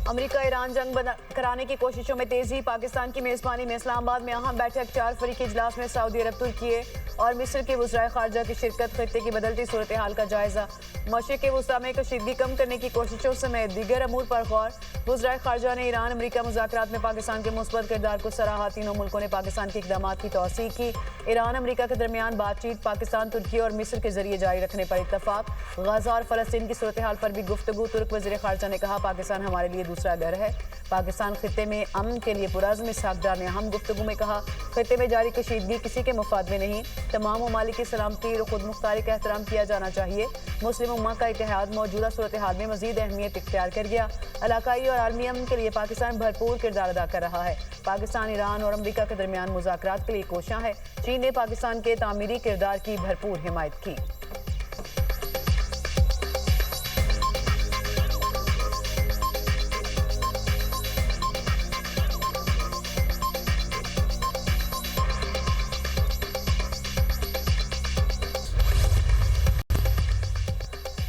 امریکہ ایران جنگ کرانے کی کوششوں میں تیزی۔ پاکستان کی میزبانی میں اسلام آباد میں اہم بیٹھک۔ 4 فریقی اجلاس میں سعودی عرب، ترکی اور مصر کے وزرائے خارجہ کی شرکت۔ خطے کی بدلتی صورتحال کا جائزہ۔ مشرق وسطیٰ میں کشیدگی کم کرنے کی کوششوں سمیت دیگر امور پر غور۔ وزرائے خارجہ نے ایران امریکہ مذاکرات میں پاکستان کے مثبت کردار کو سراہا۔ تینوں ملکوں نے پاکستان کے اقدامات کی توثیق کی۔ ایران امریکہ کے درمیان بات چیت پاکستان، ترکی اور مصر کے ذریعے جاری رکھنے پر اتفاق۔ غزہ اور فلسطین کی صورتحال پر بھی گفتگو۔ ترک وزیر خارجہ نے کہا پاکستان ہمارے لیے دوسرا گھر ہے۔ پاکستان خطے میں امن کے لیے پرعزم۔ اسحاق ڈار نے اہم گفتگو میں کہا خطے میں جاری کشیدگی کسی کے مفاد میں نہیں، تمام ممالک کی سلامتی اور خود مختاری کا احترام کیا جانا چاہیے۔ مسلم امہ کا اتحاد موجودہ صورتحال میں مزید اہمیت اختیار کر گیا۔ علاقائی اور عالمی امن کے لیے پاکستان بھرپور کردار ادا کر رہا ہے۔ پاکستان ایران اور امریکہ کے درمیان مذاکرات کے لیے کوشاں ہے۔ چین نے پاکستان کے تعمیری کردار کی بھرپور حمایت کی۔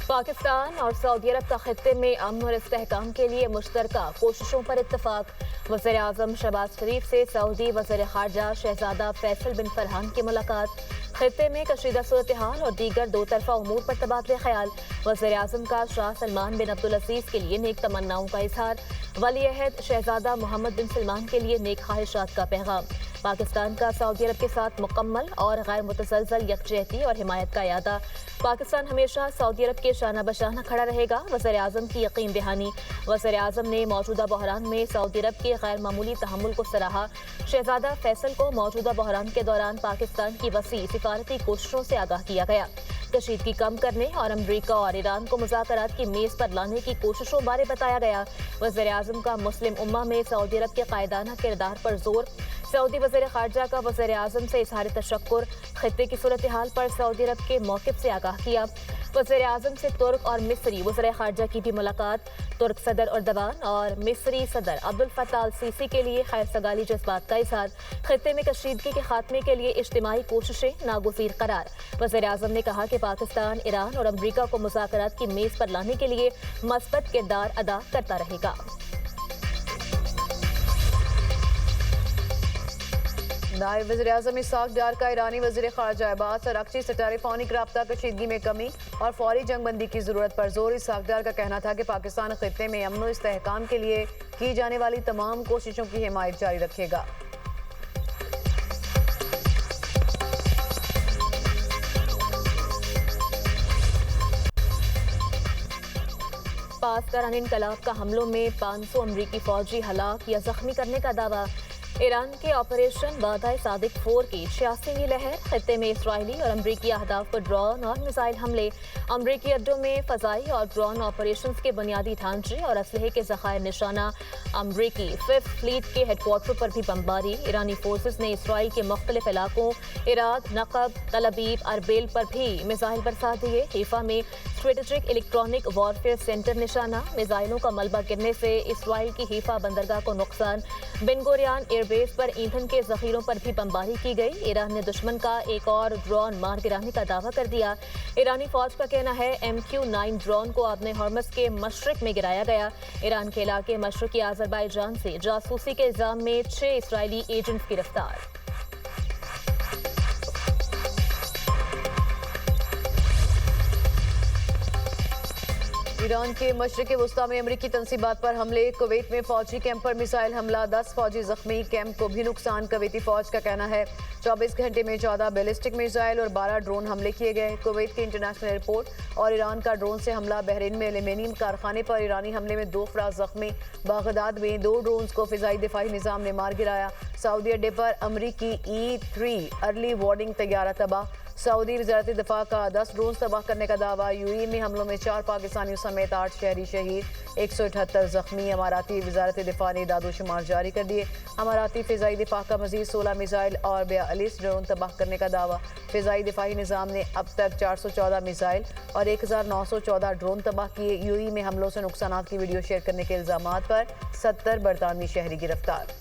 پاکستان اور سعودی عرب کا خطے میں امن اور استحکام کے لیے مشترکہ کوششوں پر اتفاق۔ وزیر اعظم شہباز شریف سے سعودی وزیر خارجہ شہزادہ فیصل بن فرحان کی ملاقات۔ خطے میں کشیدہ صورتحال اور دیگر دو طرفہ امور پر تبادلہ خیال۔ وزیر اعظم کا شاہ سلمان بن عبدالعزیز کے لیے نیک تمناؤں کا اظہار۔ ولی عہد شہزادہ محمد بن سلمان کے لیے نیک خواہشات کا پیغام۔ پاکستان کا سعودی عرب کے ساتھ مکمل اور غیر متزلزل یکجہتی اور حمایت کا اعادہ۔ پاکستان ہمیشہ سعودی عرب کے شانہ بشانہ کھڑا رہے گا، وزیر اعظم کی یقین دہانی۔ وزیر اعظم نے موجودہ بحران میں سعودی عرب کے غیر معمولی تحمل کو سراہا۔ شہزادہ فیصل کو موجودہ بحران کے دوران پاکستان کی وسیع سفارتی کوششوں سے آگاہ کیا گیا۔ کشیدگی کم کرنے اور امریکہ اور ایران کو مذاکرات کی میز پر لانے کی کوششوں بارے بتایا گیا۔ وزیر اعظم کا مسلم امہ میں سعودی عرب کے قائدانہ کردار پر زور۔ سعودی وزیر خارجہ کا وزیر اعظم سے اظہار تشکر۔ خطے کی صورتحال پر سعودی عرب کے موقف سے آگاہ کیا۔ وزیر اعظم سے ترک اور مصری وزراء خارجہ کی بھی ملاقات۔ ترک صدر اردوان اور مصری صدر عبدالفتاح السیسی کے لیے خیر سگالی جذبات کا اظہار۔ خطے میں کشیدگی کے خاتمے کے لیے اجتماعی کوششیں ناگزیر قرار۔ وزیر اعظم نے کہا کہ پاکستان ایران اور امریکہ کو مذاکرات کی میز پر لانے کے لیے مثبت کردار ادا کرتا رہے گا۔ نائب وزیر اعظم اسحاق ڈار کا ایرانی وزیر خارجہ عباس اراغچی سے ٹیلی فونک رابطہ۔ کشیدگی میں کمی اور فوری جنگ بندی کی ضرورت پر زور۔ اسحاق ڈار کا کہنا تھا کہ پاکستان خطے میں امن و استحکام کے لیے کی جانے والی تمام کوششوں کی حمایت جاری رکھے گا۔ پاس دوران انقلاب کا حملوں میں 500 امریکی فوجی ہلاک یا زخمی کرنے کا دعویٰ۔ ایران کے آپریشن وعدہ صادق 4 کی 86ویں لہر۔ خطے میں اسرائیلی اور امریکی اہداف پر ڈرون اور میزائل حملے۔ امریکی اڈوں میں فضائی اور ڈرون آپریشنز کے بنیادی ڈھانچے اور اسلحے کے ذخائر نشانہ۔ امریکی 5th فلیٹ کے ہیڈ کوارٹر پر بھی بمباری۔ ایرانی فورسز نے اسرائیل کے مختلف علاقوں عراق، نقب، تل ابیب، اربیل پر بھی میزائل برسا دیے۔ حیفا میں اسٹریٹجک الیکٹرانک وارفیئر سینٹر نشانہ۔ میزائلوں کا ملبہ گرنے سے اسرائیل کی حیفا بندرگاہ کو نقصان۔ بن گوریان ایئر بیس پر ایندھن کے ذخیروں پر بھی بمباری کی گئی۔ ایران نے دشمن کا ایک اور ڈرون مار گرانے کا دعویٰ کر دیا۔ ایرانی فوج کا کہنا ہے MQ-9 ڈرون کو آبِ ہرمز کے مشرق میں گرایا گیا۔ ایران کے علاقے مشرقی آذربائیجان سے جاسوسی کے الزام میں 6 اسرائیلی ایجنٹس گرفتار۔ ایران کے مشرق وسطیٰ میں امریکی تنصیبات پر حملے۔ کویت میں فوجی کیمپ پر میزائل حملہ، 10 فوجی زخمی، کیمپ کو بھی نقصان۔ کویتی فوج کا کہنا ہے 24 گھنٹے میں 14 بیلسٹک میزائل اور 12 ڈرون حملے کیے گئے۔ کویت کے انٹرنیشنل ایئرپورٹ اور ایران کا ڈرون سے حملہ۔ بحرین میں ایلومینیم کارخانے پر ایرانی حملے میں 2 افراد زخمی۔ بغداد میں 2 ڈرونز کو فضائی دفاعی نظام نے مار گرایا۔ سعودی اڈے پر امریکی E-3 ارلی وارننگ طیارہ تباہ۔ سعودی وزارت دفاع کا 10 ڈرونز تباہ کرنے کا دعویٰ۔ UAE میں حملوں میں 4 پاکستانیوں سمیت 8 شہری شہید، 178 زخمی۔ اماراتی وزارت دفاع نے اعداد و شمار جاری کر دیے۔ اماراتی فضائی دفاع کا مزید 16 میزائل اور 42 ڈرون تباہ کرنے کا دعویٰ۔ فضائی دفاعی نظام نے اب تک 414 میزائل اور 1914 ڈرون تباہ کیے۔ UAE میں حملوں سے نقصانات کی ویڈیو شیئر کرنے کے الزامات پر 70 برطانوی شہری گرفتار۔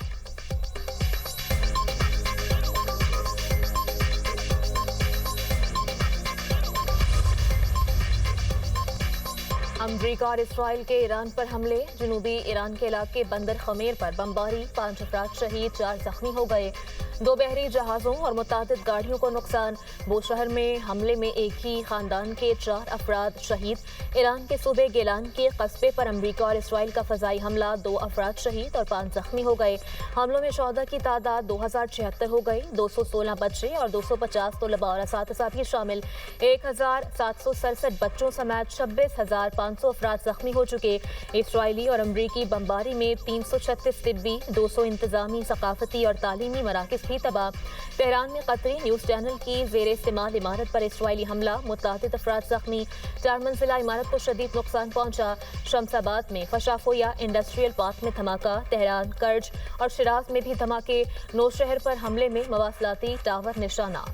अमरीका और इसराइल के ईरान पर हमले। जनूबी ईरान के इलाके बंदर खमेर पर बमबारी, 5 अफराद शहीद, 4 जख्मी हो गए। 2 बहरी जहाज़ों और मुतादिद गाड़ियों को नुकसान। बूशहर में हमले में एक ही खानदान के 4 अफराद शहीद। ईरान के सूबे गेलान के कस्बे पर अमरीका और इसराइल का फ़ज़ाई हमला, 2 अफराद शहीद और 5 जख्मी हो गए। हमलों में शहदा की तादाद 2076 हो गई। 216 बच्चे और 250 तलबा और असातिज़ा भी शामिल। 1767 बच्चों समेत 26,500 अफराद जख्मी हो चुके। इसराइली और अमरीकी बमबारी में 336 तिब्बी, 200 इंतजामी, सकाफती और तालीमी मराकज़ भी तबाह। तेहरान में कतरी न्यूज़ चैनल की ज़ेर इस्तेमाल इमारत पर इसराइली हमला, मुतादिद अफराद जख्मी। 4 मंजिला इमारत को शदीद नुकसान पहुंचा। शमसाबाद में फशाफोया इंडस्ट्रियल पार्क में धमाका। तेहरान, कर्ज और शिराज में भी धमाके। नौशहर पर हमले में मवासलाती टावर निशाना।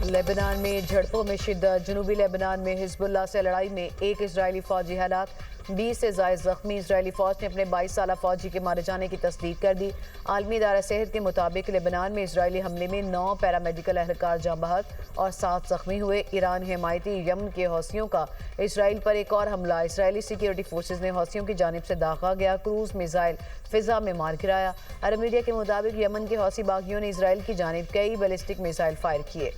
लेबनान में झड़पों में शिद्दत। जनूबी लेबनान में हिजबुल्लाह से लड़ाई में एक इजरायली फौजी हलाक, 20 से ज़ायद जख्मी। इजरायली फौज ने अपने 22 साला फौजी के मारे जाने की तस्दीक कर दी। आलमी इदारा सेहत के मुताबिक लेबनान में इजरायली हमले में 9 पैरामेडिकल एहलकार जाँ बहक और 7 जख्मी हुए। ईरान हिमायती यमन के हौसियों का इसराइल पर एक और हमला। इसराइली सिक्योरिटी फोर्सेज ने हौसियों की जानिब से दागा गया क्रूज मिसाइल फिजा में मार गिराया। अरब मीडिया के मुताबिक यमन के हौसी बागियों ने इसराइल की जानिब कई बैलिस्टिक मिसाइल फायर किए।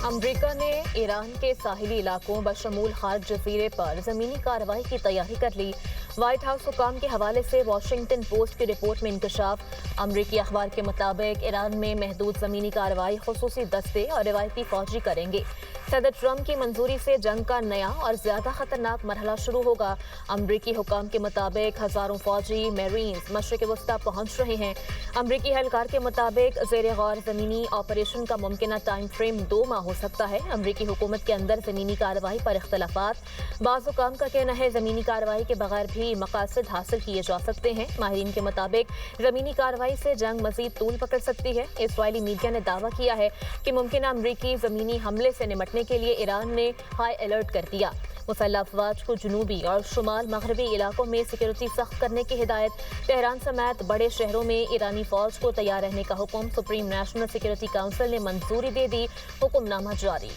अमरीका ने ईरान के साहिली इलाकों बशमूल खार्ज जजीरे पर ज़मीनी कार्रवाई की तैयारी कर ली। व्हाइट हाउस हुकाम के हवाले से वाशिंगटन पोस्ट की रिपोर्ट में इंकशाफ। अमरीकी अखबार के मुताबिक ईरान में महदूद ज़मीनी कार्रवाई खुसूसी दस्ते और रिवायती फौजी करेंगे। सदर ट्रंप की मंजूरी से जंग का नया और ज्यादा खतरनाक मरहला शुरू होगा। अमरीकी हुकाम के मुताबिक हजारों फौजी मेरीन्स मशरिक वस्ता पहुंच रहे हैं। अमरीकी एहलकार के मुताबिक ज़ेर गौर ज़मीनी ऑपरेशन का मुमकिन टाइम फ्रेम 2 माह हो सकता है। अमरीकी हुकूमत के अंदर ज़मीनी कार्रवाई पर इख्तलाफात। बाज़ हुकाम का कहना है ज़मीनी कार्रवाई के बगैर भी मकासद हासिल किए जा सकते हैं। माहिरीन के मुताबिक ज़मीनी कार्रवाई से जंग मजीद तूल पकड़ सकती है। इसराइली मीडिया ने दावा किया है कि मुमकिन अमरीकी ज़मीनी हमले से निपटने के लिए ईरान ने हाई अलर्ट कर दिया। मुसल्लह अफवाज को जनूबी और शुमाल मगरबी इलाकों में सिक्योरिटी सख्त करने की हिदायत। तेहरान समेत बड़े शहरों में ईरानी फौज को तैयार रहने का हुक्म। सुप्रीम नेशनल सिक्योरिटी काउंसिल ने मंजूरी दे दी, हुक्मनामा जारी।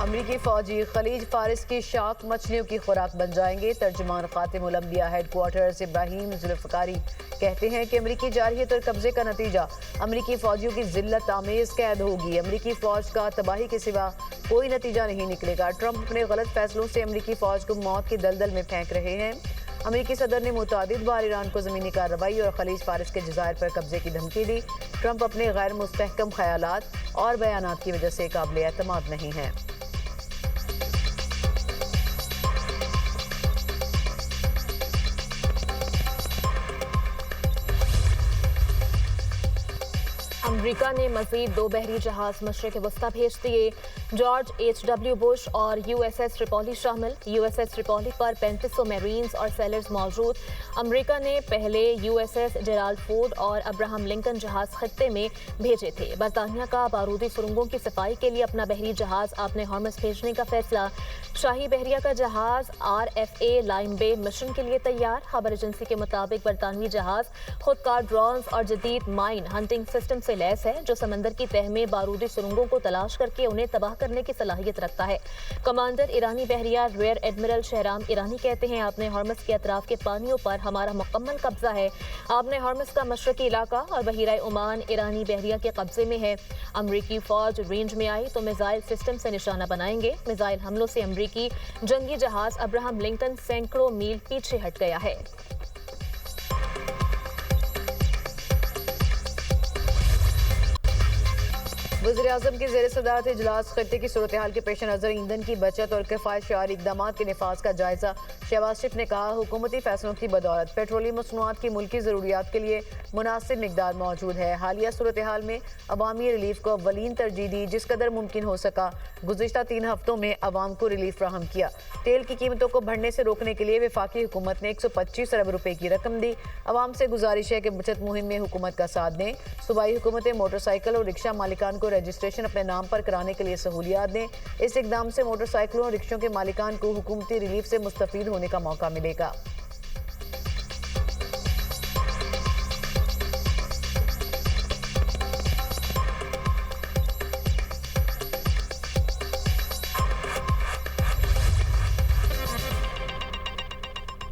अमरीकी फौजी खलीज फारिस की शार्क मछलियों की खुराक बन जाएंगे। तर्जुमान खातिमुल अंबिया हेडक्वार्टर्स इब्राहिम जुल्फ़िकारी कहते हैं कि अमरीकी जारहियत और कब्जे का नतीजा अमरीकी फौजियों की जिल्लत आमेज कैद होगी। अमरीकी फौज का तबाही के सिवा कोई नतीजा नहीं निकलेगा। ट्रंप अपने गलत फैसलों से अमरीकी फौज को मौत की दलदल में फेंक रहे हैं। अमरीकी सदर ने मुतादिद बार ईरान को ज़मीनी कार्रवाई और खलीज फारिस के जज़ायर पर कब्जे की धमकी दी। ट्रंप अपने गैर मुस्तहकम ख्यालात और बयानात की वजह से काबिल एतमाद नहीं हैं। अमरीका ने मजीद 2 बहरी जहाज मशरिक वस्ता भेज दिए। George H.W. बुश और USS ट्रिपोली शामिल। USS ट्रिपोली पर 3500 मेरीन्स और सेलर्स मौजूद। अमरीका ने पहले USS जेराल्ड फोर्ड और अब्राहम लिंकन जहाज खत्ते में भेजे थे। बरतानिया का बारूदी सुरंगों की सफाई के लिए अपना बहरी जहाज आपने हॉर्मस भेजने का फैसला। शाही बहरिया का जहाज RFA लाइम बे मिशन के लिए तैयार। खबर एजेंसी के मुताबिक बरतानवी जहाज खुदकार ड्रोन्स और जदीद माइन हंटिंग सिस्टम से लैस है, जो समंदर की तह में बारूदी सुरंगों को तलाश करके उन्हें तबाह करने की सलाहियत रखता है। कमांडर ईरानी बहरिया रियर एडमिरल शहराम ईरानी कहते हैं, आपने हॉर्मस के अतराफ के पानियों पर हमारा मुकम्मल कब्जा है। आपने हॉर्मस का मशरकी इलाका और बहीरा ओमान ईरानी बहरिया के कब्जे में है। अमरीकी फौज रेंज में आई तो मिसाइल सिस्टम से निशाना बनाएंगे। मिसाइल हमलों से अमरीकी जंगी जहाज अब्राहम लिंकन सैकड़ों मील पीछे हट गया है। वज़ीर-ए-आज़म की ज़ेर सदारत इजलास खत्ते की सूरत हाल के पेश नज़र ईंधन की बचत और किफ़ायत शआरी इक़दामात के निफाज का जायजा। शहबाज शरीफ ने कहा, हुकूमती फैसलों की बदौलत पेट्रोलियम मसनूआत की मुल्की ज़रूरियात के लिए मुनासिब मिकदार मौजूद है। हालिया सूरत हाल में अवामी रिलीफ को अव्वलीन तरजीह दी, जिस कदर मुमकिन हो सका गुज़िश्ता 3 हफ्तों में अवाम को रिलीफ फ्राहम किया। तेल की कीमतों को बढ़ने से रोकने के लिए वफाकी हुकूमत ने 125 अरब रुपए की रकम दी। अवाम से गुजारिश है कि बचत मुहिम में हुकूमत का साथ दें। सूबाई हुकूमतें मोटरसाइकिल और रिक्शा मालिकान को रजिस्ट्रेशन अपने नाम पर कराने के लिए सहूलियात दें। इस इकदाम से मोटरसाइकिलों और रिक्शों के मालिकान को हुकूमती रिलीफ से मुस्तफीद होने का मौका मिलेगा।